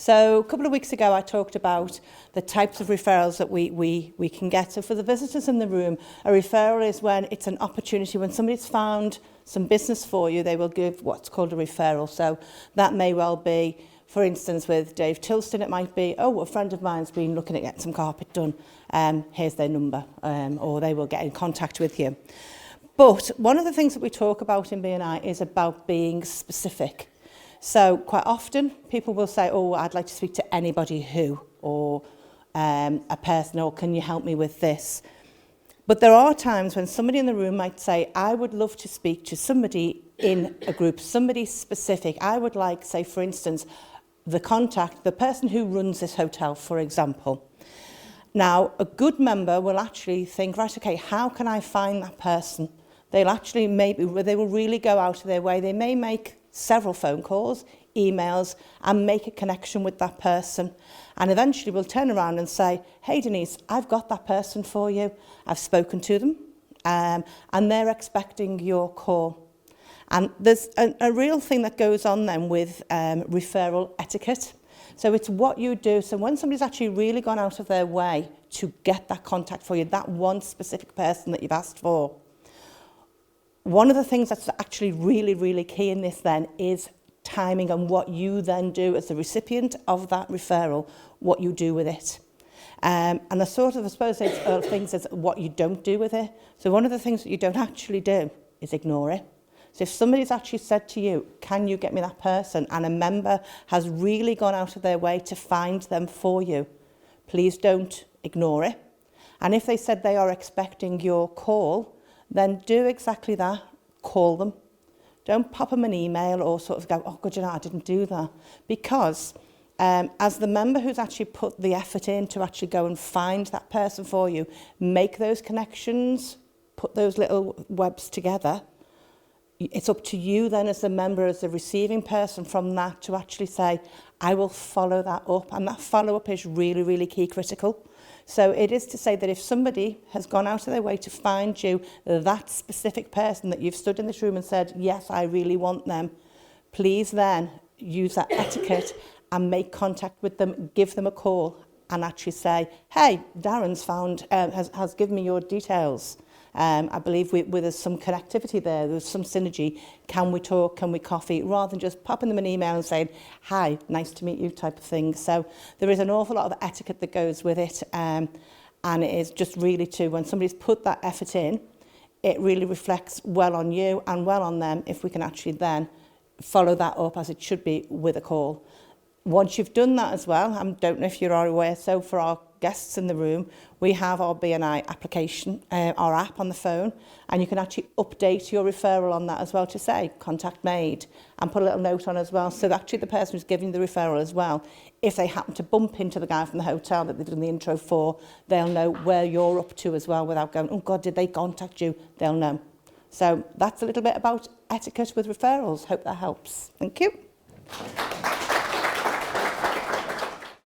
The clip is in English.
So a couple of weeks ago, I talked about the types of referrals that we can get. So for the visitors in the room, a referral is when it's an opportunity. When somebody's found some business for you, they will give what's called a referral. So that may well be, for instance, with Dave Tilston, it might be, oh, a friend of mine's been looking at getting some carpet done. Here's their number, or they will get in contact with you. But one of the things that we talk about in BNI is about being specific. So quite often people will say, oh, I'd like to speak to anybody who, or a person, or can you help me with this? But there are times when somebody in the room might say, I would love to speak to somebody in a group, somebody specific. I would like, say, for instance, the contact, the person who runs this hotel, for example. Now, a good member will actually think, right, okay, how can I find that person? They'll actually they will really go out of their way. They may make several phone calls, emails, and make a connection with that person. And eventually we'll turn around and say, hey, Denise, I've got that person for you. I've spoken to them, and they're expecting your call. And there's a real thing that goes on then with referral etiquette. So it's what you do. So when somebody's actually really gone out of their way to get that contact for you, that one specific person that you've asked for, one of the things that's actually really, really key in this then is timing and what you then do as the recipient of that referral, what you do with it. And the sort of, I suppose, things is what you don't do with it. So one of the things that you don't actually do is ignore it. So if somebody's actually said to you, can you get me that person? And a member has really gone out of their way to find them for you, please don't ignore it. And if they said they are expecting your call, then do exactly that. Call them. Don't pop them an email or sort of go, oh, good, you know, I didn't do that. Because as the member who's actually put the effort in to actually go and find that person for you, make those connections, put those little webs together, it's up to you then as the member, as the receiving person from that to actually say, I will follow that up. And that follow-up is really, really key critical. So it is to say that if somebody has gone out of their way to find you, that specific person that you've stood in this room and said, yes, I really want them, please then use that etiquette and make contact with them, give them a call and actually say, hey, Darren's found, has given me your details. I believe there's some connectivity there's some synergy. Can we talk? Can we coffee? Rather than just popping them an email and saying, hi, nice to meet you type of thing. So there is an awful lot of etiquette that goes with it. And it is just really when somebody's put that effort in, it really reflects well on you and well on them if we can actually then follow that up as it should be with a call. Once you've done that as well, I don't know if you are aware, so for our guests in the room, we have our BNI application, our app on the phone, and you can actually update your referral on that as well to say, contact made, and put a little note on as well. So actually the person who's giving the referral as well, if they happen to bump into the guy from the hotel that they've done the intro for, they'll know where you're up to as well without going, oh God, did they contact you? They'll know. So that's a little bit about etiquette with referrals. Hope that helps. Thank you.